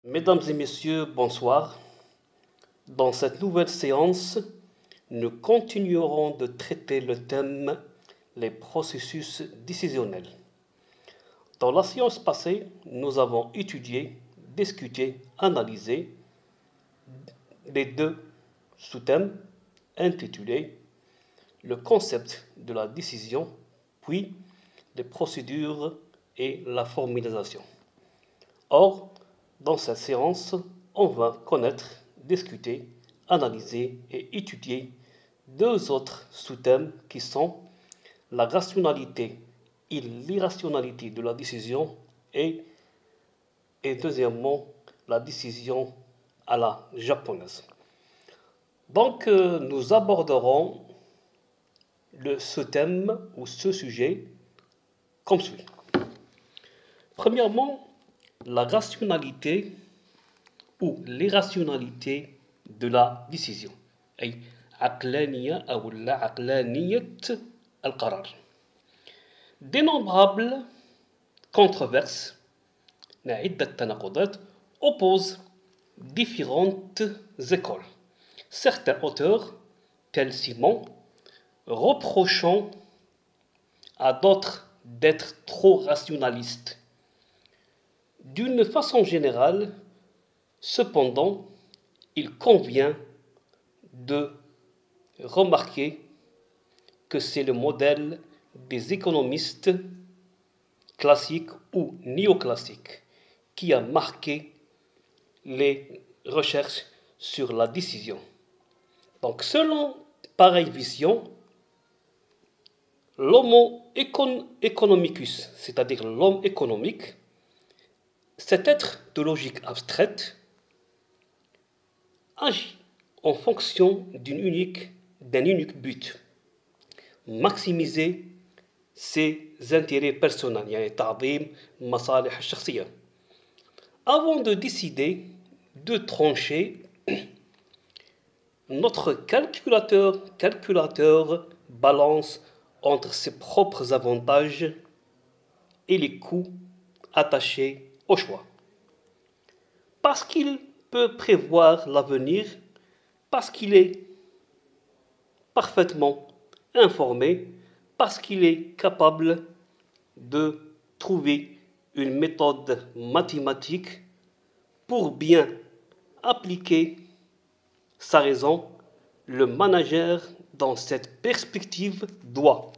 Mesdames et messieurs, bonsoir. Dans cette nouvelle séance, nous continuerons de traiter le thème les processus décisionnels. Dans la séance passée, nous avons étudié, discuté, analysé les deux sous-thèmes intitulés le concept de la décision, puis les procédures et la formalisation. Or, dans cette séance, on va connaître, discuter, analyser et étudier deux autres sous-thèmes qui sont la rationalité et l'irrationalité de la décision et deuxièmement la décision à la japonaise. Donc nous aborderons ce thème ou ce sujet comme suit. Premièrement, la rationalité ou l'irrationalité de la décision. أي عقلانية أو لا عقلانية القرار. D'innombrables controverses عدة تناقضات opposent différentes écoles. Certains auteurs, tels Simon, reprochant à d'autres d'être trop rationalistes. D'une façon générale, cependant, il convient de remarquer que c'est le modèle des économistes classiques ou néoclassiques qui a marqué les recherches sur la décision. Donc, selon pareille vision, l'homo economicus, c'est-à-dire l'homme économique, cet être de logique abstraite, agit en fonction d'un unique but, maximiser ses intérêts personnels, يعني تعظيم مصالح الشخصية. Avant de décider, de trancher, notre calculateur balance entre ses propres avantages et les coûts attachés au choix. Parce qu'il peut prévoir l'avenir, parce qu'il est parfaitement informé, parce qu'il est capable de trouver une méthode mathématique pour bien appliquer sa raison, le manager dans cette perspective doit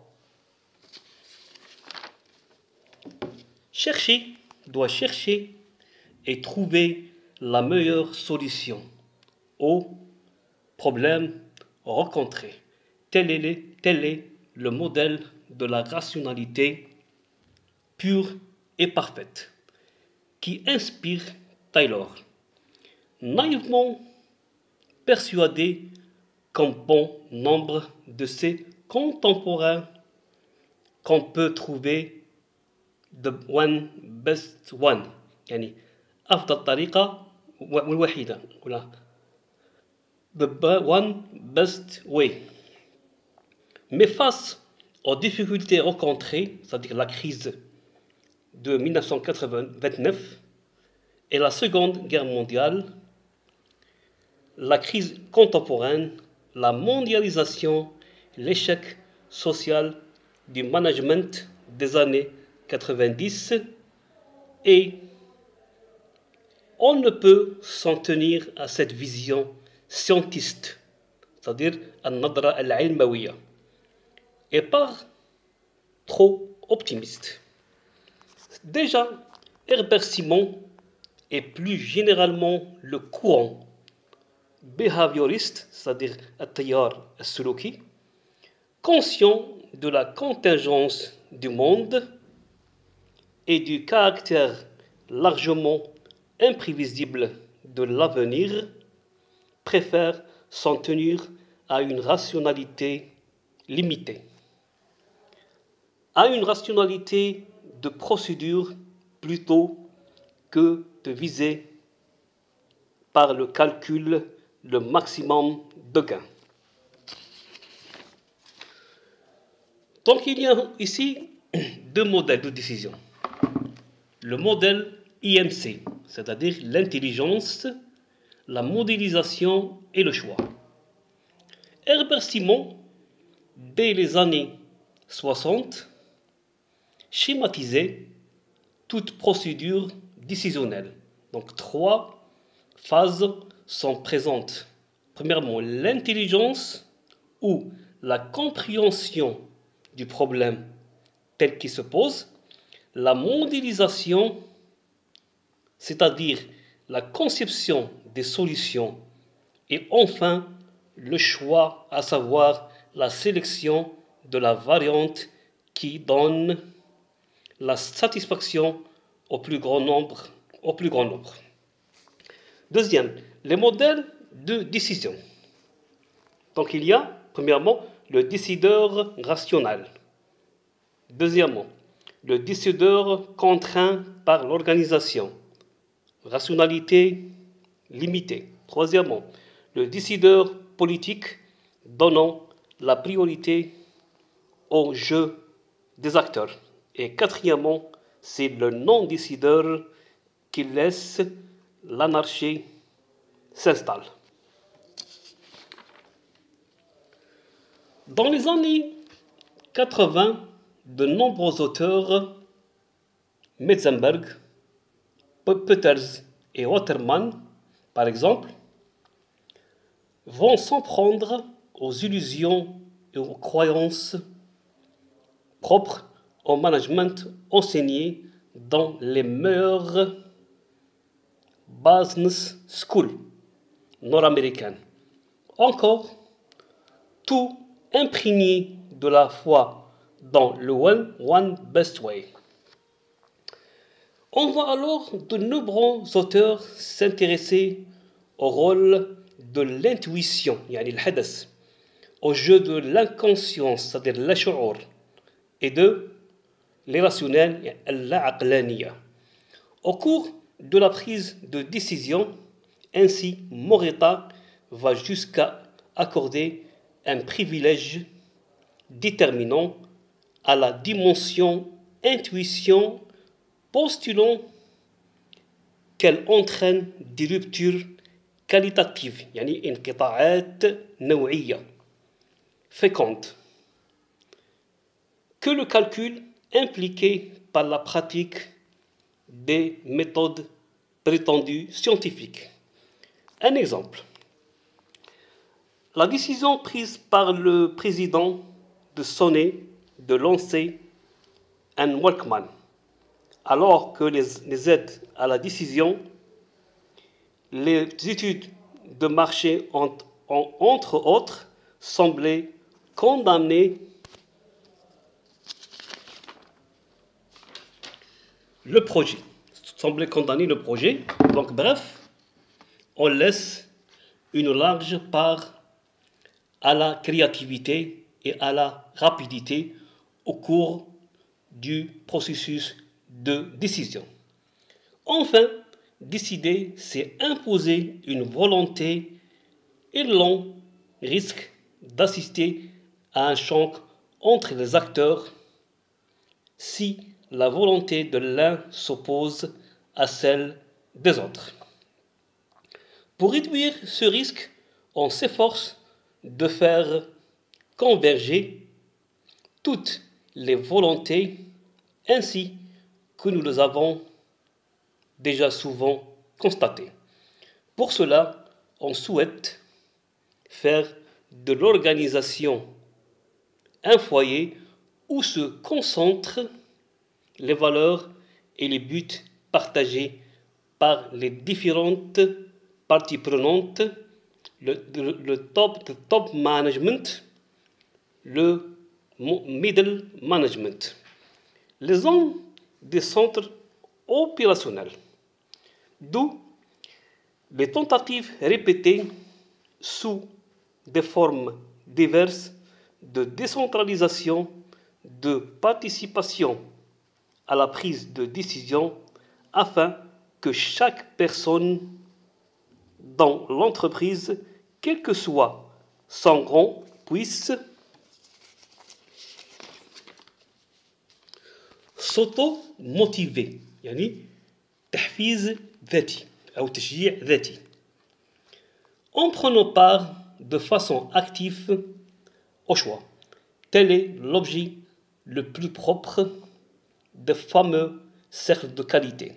chercher et trouver la meilleure solution aux problèmes rencontrés. Tel est le modèle de la rationalité pure et parfaite qui inspire Taylor, naïvement persuadé comme bon nombre de ses contemporains qu'on peut trouver the one best one يعني أفضل طريقة والوحيدة ولا the one best way. Mais face aux difficultés rencontrées, c'est-à-dire la crise de 1929 et la Seconde Guerre mondiale, la crise contemporaine, la mondialisation, l'échec social du management des années 90, et on ne peut s'en tenir à cette vision scientiste, c'est-à-dire النظرة العلموية, et pas trop optimiste. Déjà, Herbert Simon et plus généralement le courant behavioriste, c'est-à-dire التيار السلوكي, conscient de la contingence du monde et du caractère largement imprévisible de l'avenir, préfère s'en tenir à une rationalité limitée, à une rationalité de procédure plutôt que de viser par le calcul le maximum de gains. Donc il y a ici deux modèles de décision. Le modèle IMC, c'est-à-dire l'intelligence, la modélisation et le choix. Herbert Simon, dès les années 60, schématisait toute procédure décisionnelle. Donc 3 phases sont présentes. Premièrement, l'intelligence ou la compréhension du problème tel qu'il se pose, la modélisation, c'est-à-dire la conception des solutions, et enfin le choix, à savoir la sélection de la variante qui donne la satisfaction au plus grand nombre. Deuxième, les modèles de décision. Donc il y a, premièrement, le décideur rationnel. Deuxièmement, le décideur contraint par l'organisation. Rationalité limitée. Troisièmement, le décideur politique donnant la priorité au jeu des acteurs. Et quatrièmement, c'est le non-décideur qui laisse l'anarchie s'installe. Dans les années 80, de nombreux auteurs, Metzenberg, Peters et Waterman, par exemple, vont s'en prendre aux illusions et aux croyances propres au management enseigné dans les meilleures business schools nord-américaines. Encore, tout imprégné de la foi dans le One Best Way. On voit alors de nombreux auteurs s'intéresser au rôle de l'intuition, au jeu de l'inconscience, c'est-à-dire l'ash'ur, et de l'irrationnel, l'aqlaniya. Au cours de la prise de décision, ainsi Morita va jusqu'à accorder un privilège déterminant à la dimension intuition, postulant qu'elle entraîne des ruptures qualitatives, يعني انقطاعات نوعية fécondes, que le calcul impliqué par la pratique des méthodes prétendues scientifiques. Un exemple. La décision prise par le président de Sony de lancer un Walkman, alors que les aides à la décision, les études de marché ont entre autres semblé condamner le projet. Donc bref, on laisse une large part à la créativité et à la rapidité au cours du processus de décision. Enfin, décider, c'est imposer une volonté et l'on risque d'assister à un choc entre les acteurs si la volonté de l'un s'oppose à celle des autres. Pour réduire ce risque, on s'efforce de faire converger toutes les volontés ainsi que nous les avons déjà souvent constaté. Pour cela, on souhaite faire de l'organisation un foyer où se concentrent les valeurs et les buts partagés par les différentes parties prenantes, le top management, le middle management, les hommes des centres opérationnels, d'où les tentatives répétées sous des formes diverses de décentralisation, de participation à la prise de décision afin que chaque personne dans l'entreprise, quel que soit son rang, puisse s'auto-motiver, تحفيز ذاتي أو تشجيع ذاتي en prenant part de façon active au choix. Tel est l'objet le plus propre des fameux cercles de qualité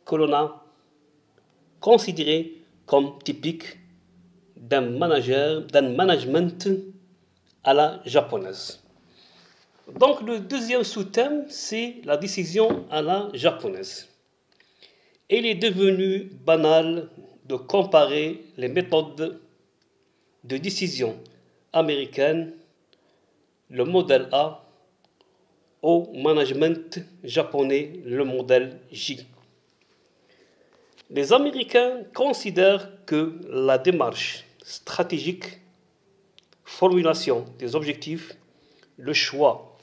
que l'on a considéré comme typique d'un management à la japonaise. Donc le deuxième sous-thème, c'est la décision à la japonaise. Il est devenu banal de comparer les méthodes de décision américaines, le modèle A, au management japonais, le modèle J. Les Américains considèrent que la démarche stratégique, formulation des objectifs, le choix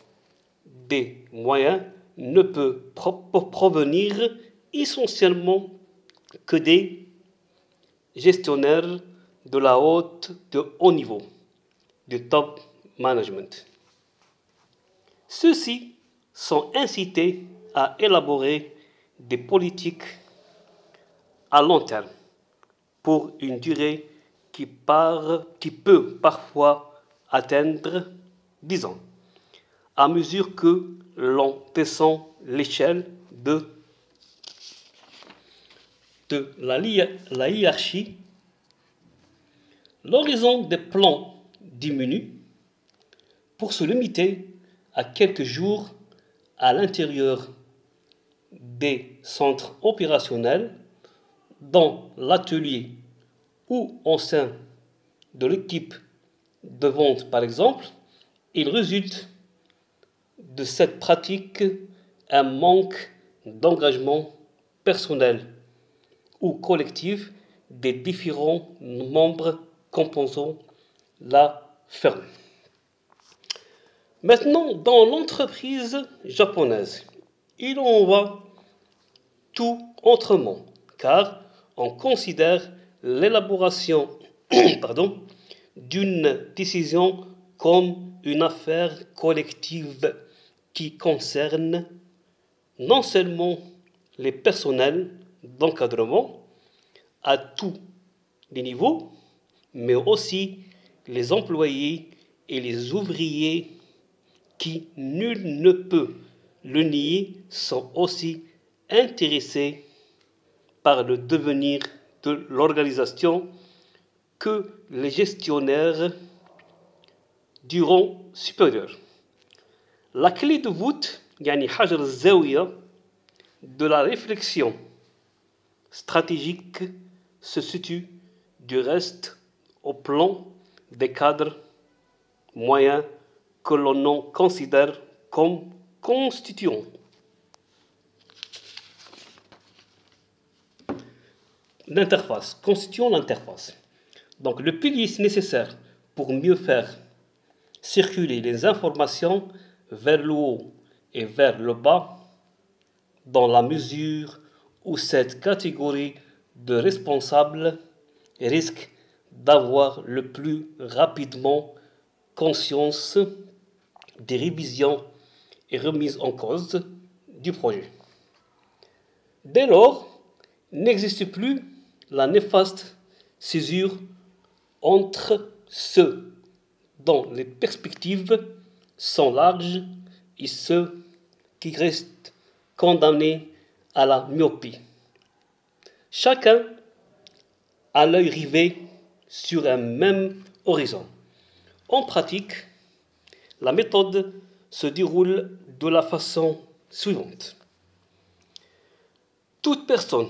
des moyens ne peut provenir essentiellement que des gestionnaires de haut niveau, du top management. Ceux-ci sont incités à élaborer des politiques à long terme pour une durée qui peut parfois atteindre 10 ans, à mesure que l'on descend l'échelle de la hiérarchie. L'horizon des plans diminue pour se limiter à quelques jours à l'intérieur des centres opérationnels, dans l'atelier ou au sein de l'équipe de vente par exemple. Il résulte de cette pratique un manque d'engagement personnel ou collectif des différents membres composant la firme. Maintenant, dans l'entreprise japonaise, il en va tout autrement, car on considère l'élaboration d'une décision comme une affaire collective qui concerne non seulement les personnels d'encadrement à tous les niveaux, mais aussi les employés et les ouvriers qui, nul ne peut le nier, sont aussi intéressés par le devenir de l'organisation que les gestionnaires du rang supérieur. La clé de voûte, yani Hajar Zawiya, de la réflexion stratégique se situe du reste au plan des cadres moyens que l'on considère comme constituant l'interface, constituant l'interface. Donc le pilier nécessaire pour mieux faire circuler les informations vers le haut et vers le bas, dans la mesure où cette catégorie de responsables risque d'avoir le plus rapidement conscience des révisions et remises en cause du projet. Dès lors, n'existe plus la néfaste césure entre ceux dont les perspectives sont larges et ceux qui restent condamnés à la myopie. Chacun a l'œil rivé sur un même horizon. En pratique, la méthode se déroule de la façon suivante. Toute personne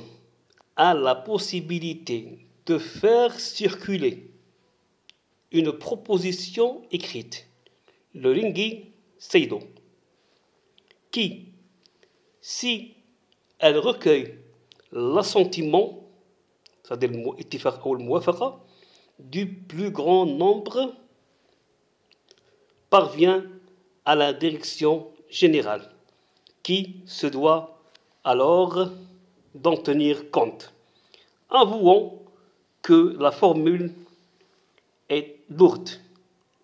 a la possibilité de faire circuler une proposition écrite, le Ringi Seido, qui, si elle recueille l'assentiment, c'est-à-dire le ittifaq ou le muwafaqa, du plus grand nombre, parvient à la direction générale, qui se doit alors d'en tenir compte, avouant que la formule est lourde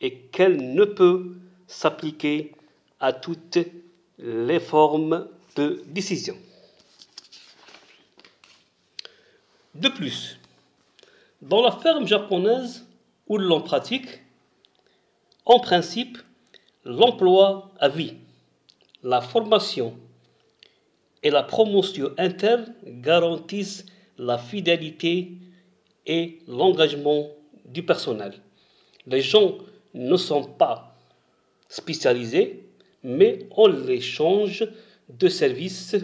et qu'elle ne peut s'appliquer à toutes les formes de décision. De plus, dans la ferme japonaise où l'on pratique, en principe, l'emploi à vie, la formation et la promotion interne garantissent la fidélité et l'engagement du personnel. Les gens ne sont pas spécialisés, mais on les change de service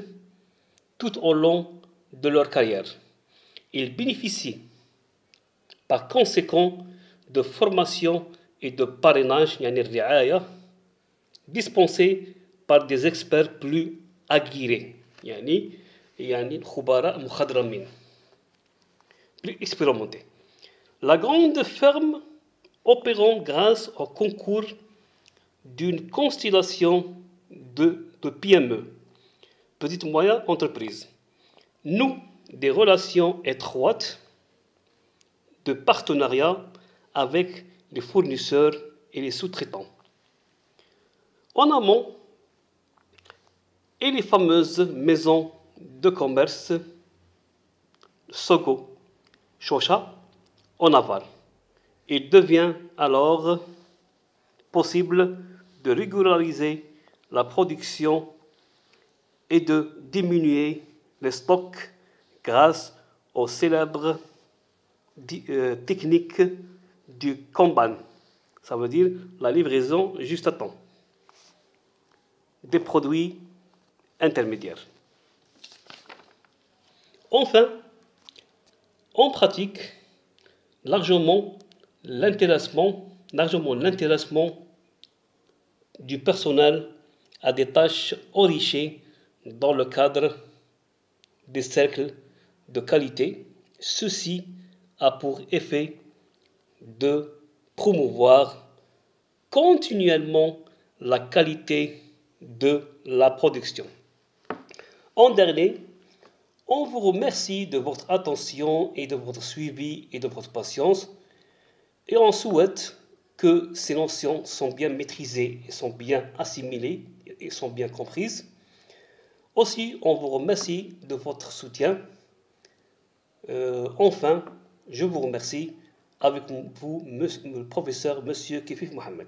tout au long de leur carrière. Ils bénéficient par conséquent de formation et de parrainage dispensés par des experts plus aguerris, plus expérimentés. La grande ferme opérant grâce au concours d'une constellation de PME, petites et moyennes entreprises, noue des relations étroites de partenariat avec les fournisseurs et les sous-traitants. En amont, et les fameuses maisons de commerce Sogo, Shosha, en aval. Il devient alors possible de régulariser la production et de diminuer les stocks grâce aux célèbres techniques du Kanban. Ça veut dire la livraison juste à temps des produits intermédiaires. Enfin, on pratique largement l'intéressement du personnel à des tâches enrichies dans le cadre des cercles de qualité. Ceci a pour effet de promouvoir continuellement la qualité de la production. En dernier, on vous remercie de votre attention et de votre suivi et de votre patience et on souhaite que ces notions sont bien maîtrisées et sont bien assimilées et sont bien comprises. Aussi, on vous remercie de votre soutien. Enfin, je vous remercie avec vous, le professeur Monsieur Kifif Mohamed.